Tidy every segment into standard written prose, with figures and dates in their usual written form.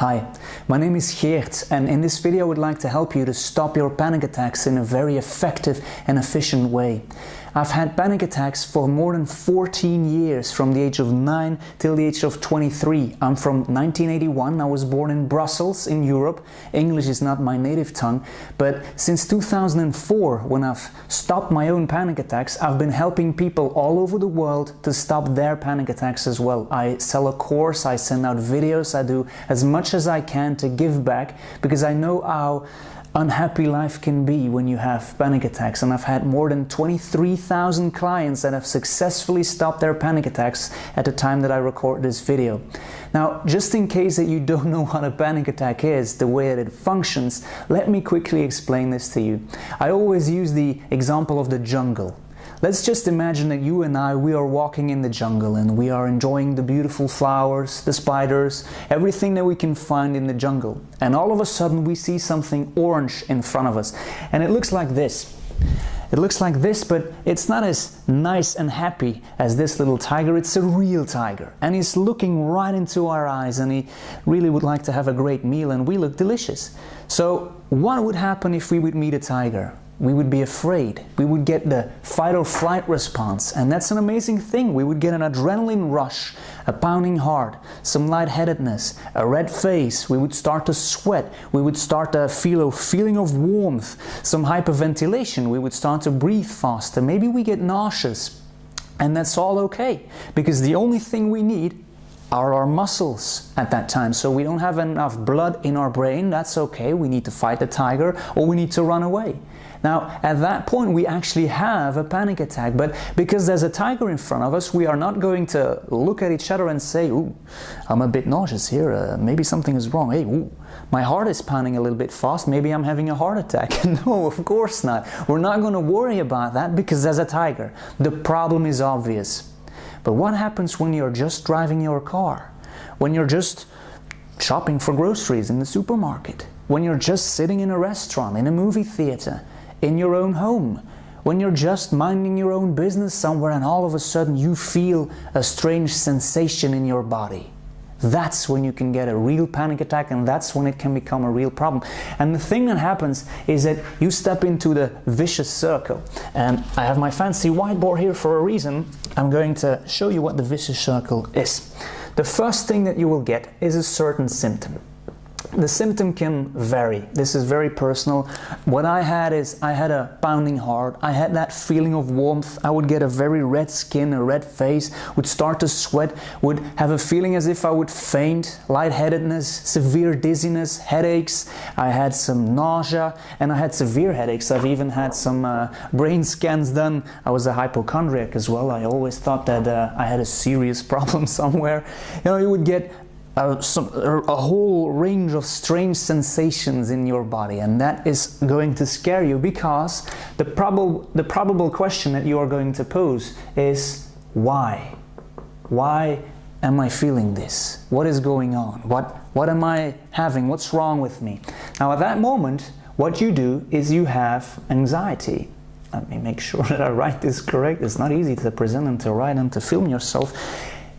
Hi, my name is Geert, and in this video I would like to help you to stop your panic attacks in a very effective and efficient way. I've had panic attacks for more than 14 years, from the age of 9 till the age of 23. I'm from 1981. I was born in Brussels, in Europe. English is not my native tongue, but since 2004, when I've stopped my own panic attacks, I've been helping people all over the world to stop their panic attacks as well. I sell a course, I send out videos, I do as much as I can to give back, because I know how unhappy life can be when you have panic attacks, and I've had more than 23,000 clients that have successfully stopped their panic attacks at the time that I record this video. Now, just in case that you don't know what a panic attack is, the way that it functions, let me quickly explain this to you. I always use the example of the jungle. Let's just imagine that you and I, we are walking in the jungle and we are enjoying the beautiful flowers, the spiders, everything that we can find in the jungle. And all of a sudden we see something orange in front of us. And it looks like this. It looks like this, but it's not as nice and happy as this little tiger. It's a real tiger. And he's looking right into our eyes, and he really would like to have a great meal, and we look delicious. So what would happen if we would meet a tiger? We would be afraid. We would get the fight or flight response, and that's an amazing thing. We would get an adrenaline rush, a pounding heart, some lightheadedness, a red face. We would start to sweat. We would start to feel a feeling of warmth, some hyperventilation. We would start to breathe faster. Maybe we get nauseous, and that's all okay, because the only thing we need are our muscles at that time. So we don't have enough blood in our brain. That's okay. We need to fight the tiger, or we need to run away. Now, at that point, we actually have a panic attack, but because there's a tiger in front of us, we are not going to look at each other and say, "Ooh, I'm a bit nauseous here, maybe something is wrong. Hey, ooh, my heart is pounding a little bit fast, maybe I'm having a heart attack." No, of course not. We're not going to worry about that because there's a tiger. The problem is obvious. But what happens when you're just driving your car? When you're just shopping for groceries in the supermarket? When you're just sitting in a restaurant, in a movie theater, in your own home? When you're just minding your own business somewhere and all of a sudden you feel a strange sensation in your body? That's when you can get a real panic attack, and that's when it can become a real problem. And the thing that happens is that you step into the vicious circle. And I have my fancy whiteboard here for a reason. I'm going to show you what the vicious circle is. The first thing that you will get is a certain symptom. The symptom can vary. This is very personal. What I had is I had a pounding heart. I had that feeling of warmth. I would get a very red skin, a red face, would start to sweat, would have a feeling as if I would faint, lightheadedness, severe dizziness, headaches. I had some nausea, and I had severe headaches. I've even had some brain scans done. I was a hypochondriac as well. I always thought that I had a serious problem somewhere. You know, you would get a whole range of strange sensations in your body, and that is going to scare you, because the probable question that you are going to pose is, why? Why am I feeling this? What is going on? What am I having? What's wrong with me? Now, at that moment, what you do is you have anxiety. Let me make sure that I write this correct. It's not easy to present and to write and to film yourself.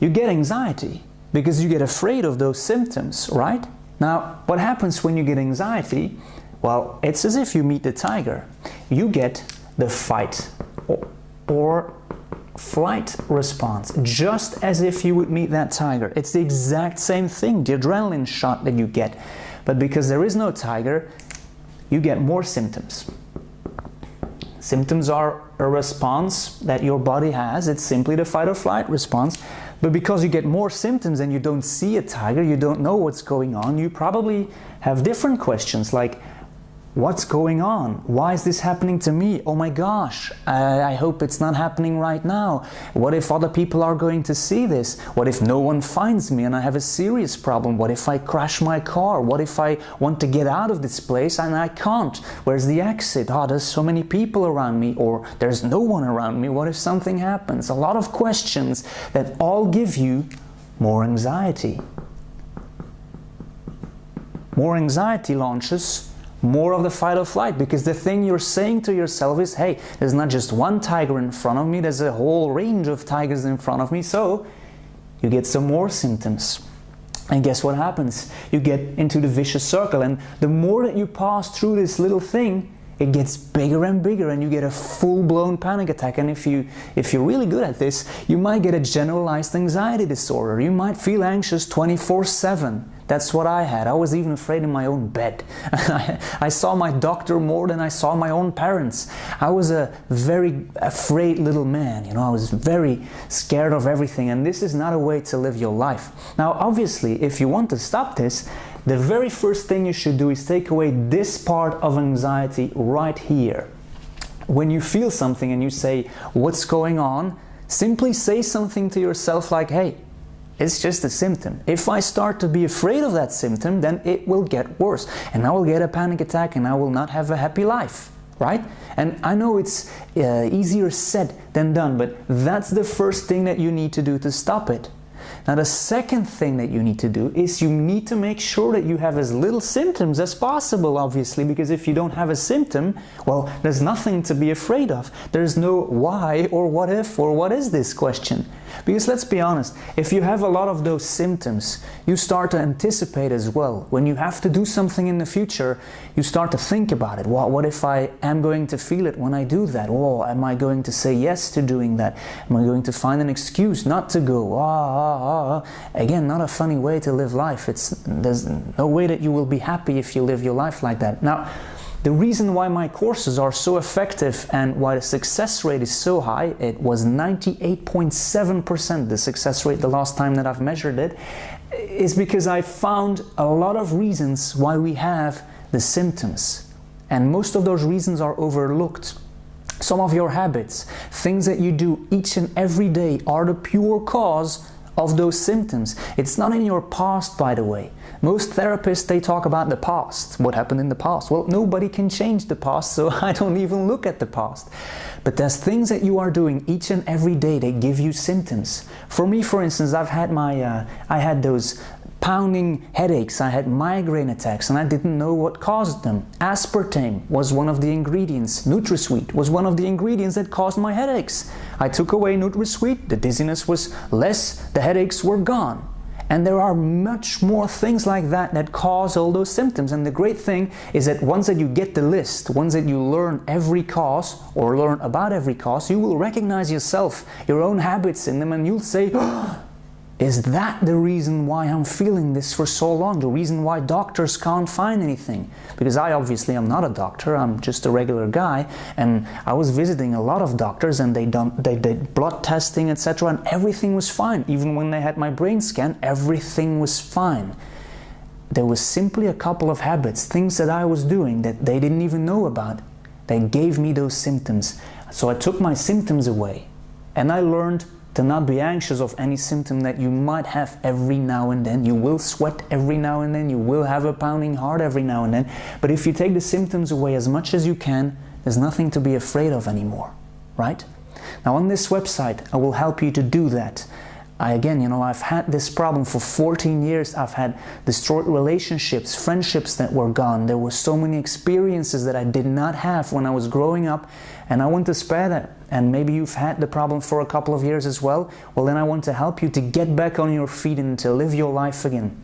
You get anxiety because you get afraid of those symptoms, right? Now, what happens when you get anxiety? Well, it's as if you meet the tiger. You get the fight or flight response, just as if you would meet that tiger. It's the exact same thing, the adrenaline shot that you get. But because there is no tiger, you get more symptoms. Symptoms are a response that your body has. It's simply the fight or flight response. But because you get more symptoms and you don't see a tiger, you don't know what's going on, you probably have different questions like, what's going on? Why is this happening to me? Oh my gosh, I hope it's not happening right now. What if other people are going to see this? What if no one finds me and I have a serious problem? What if I crash my car? What if I want to get out of this place and I can't? Where's the exit? Oh, there's so many people around me, or there's no one around me. What if something happens? A lot of questions that all give you more anxiety. More anxiety launches more of the fight or flight, because the thing you're saying to yourself is, hey, there's not just one tiger in front of me, there's a whole range of tigers in front of me, so you get some more symptoms. And guess what happens? You get into the vicious circle, and the more that you pass through this little thing, it gets bigger and bigger, and you get a full-blown panic attack. And if you're really good at this, you might get a generalized anxiety disorder. You might feel anxious 24/7. That's what I had. I was even afraid in my own bed. I saw my doctor more than I saw my own parents. I was a very afraid little man. I was very scared of everything, and this is not a way to live your life. Now, obviously, if you want to stop this, the very first thing you should do is take away this part of anxiety right here. When you feel something and you say, "What's going on?" simply say something to yourself like, "Hey, it's just a symptom. If I start to be afraid of that symptom, then it will get worse, and I will get a panic attack, and I will not have a happy life." Right? And I know it's easier said than done, but that's the first thing that you need to do to stop it. Now, the second thing that you need to do is you need to make sure that you have as little symptoms as possible, obviously, because if you don't have a symptom, well, there's nothing to be afraid of. There's no why or what if or what is this question. Because let's be honest, if you have a lot of those symptoms, you start to anticipate as well. When you have to do something in the future, you start to think about it. Well, what if I am going to feel it when I do that? Or am I going to say yes to doing that? Am I going to find an excuse not to go? Again, not a funny way to live life. There's no way that you will be happy if you live your life like that. Now, the reason why my courses are so effective and why the success rate is so high, it was 98.7% the success rate the last time that I've measured it, is because I found a lot of reasons why we have the symptoms. And most of those reasons are overlooked. Some of your habits, things that you do each and every day, are the pure cause of those symptoms. It's not in your past, by the way. Most therapists, they talk about the past. What happened in the past? Well, nobody can change the past, so I don't even look at the past. But there's things that you are doing each and every day that give you symptoms. For me, for instance, I had those pounding headaches, I had migraine attacks, and I didn't know what caused them. Aspartame was one of the ingredients. NutraSweet was one of the ingredients that caused my headaches. I took away NutraSweet, the dizziness was less, the headaches were gone. And there are much more things like that that cause all those symptoms. And the great thing is that once that you get the list, once that you learn every cause or learn about every cause, you will recognize yourself, your own habits in them, and you'll say, "Oh, is that the reason why I'm feeling this for so long? The reason why doctors can't find anything?" Because I obviously am not a doctor, I'm just a regular guy, and I was visiting a lot of doctors, and they did blood testing, etc., and everything was fine. Even when they had my brain scan, everything was fine. There was simply a couple of habits, things that I was doing that they didn't even know about. They gave me those symptoms. So I took my symptoms away, and I learned to not be anxious of any symptom that you might have every now and then. You will sweat every now and then, you will have a pounding heart every now and then, but if you take the symptoms away as much as you can, there's nothing to be afraid of anymore, right? Now, on this website, I will help you to do that. I've had this problem for 14 years. I've had destroyed relationships, friendships that were gone. There were so many experiences that I did not have when I was growing up, and I want to spare that. And maybe you've had the problem for a couple of years as well. Well, then I want to help you to get back on your feet and to live your life again.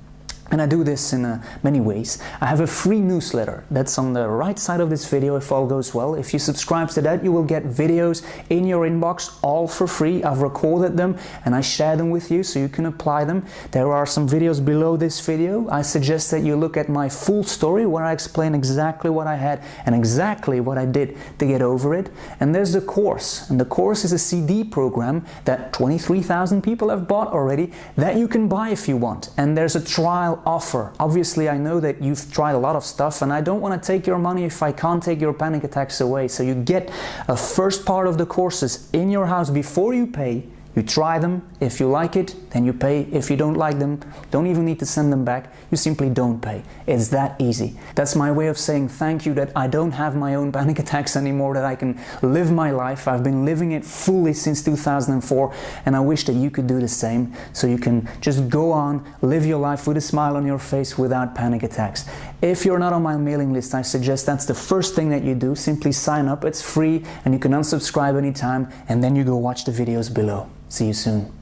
And I do this in many ways. I have a free newsletter that's on the right side of this video if all goes well. If you subscribe to that, you will get videos in your inbox all for free. I've recorded them and I share them with you so you can apply them. There are some videos below this video. I suggest that you look at my full story where I explain exactly what I had and exactly what I did to get over it. And there's the course. And the course is a CD program that 23,000 people have bought already that you can buy if you want. And there's a trial offer. Obviously, I know that you've tried a lot of stuff, and I don't want to take your money if I can't take your panic attacks away. So you get a first part of the courses in your house before you pay. You try them. If you like it, then you pay. If you don't like them, don't even need to send them back. You simply don't pay. It's that easy. That's my way of saying thank you that I don't have my own panic attacks anymore, that I can live my life. I've been living it fully since 2004, and I wish that you could do the same, so you can just go on, live your life with a smile on your face without panic attacks. If you're not on my mailing list, I suggest that's the first thing that you do. Simply sign up. It's free, and you can unsubscribe anytime, and then you go watch the videos below. See you soon.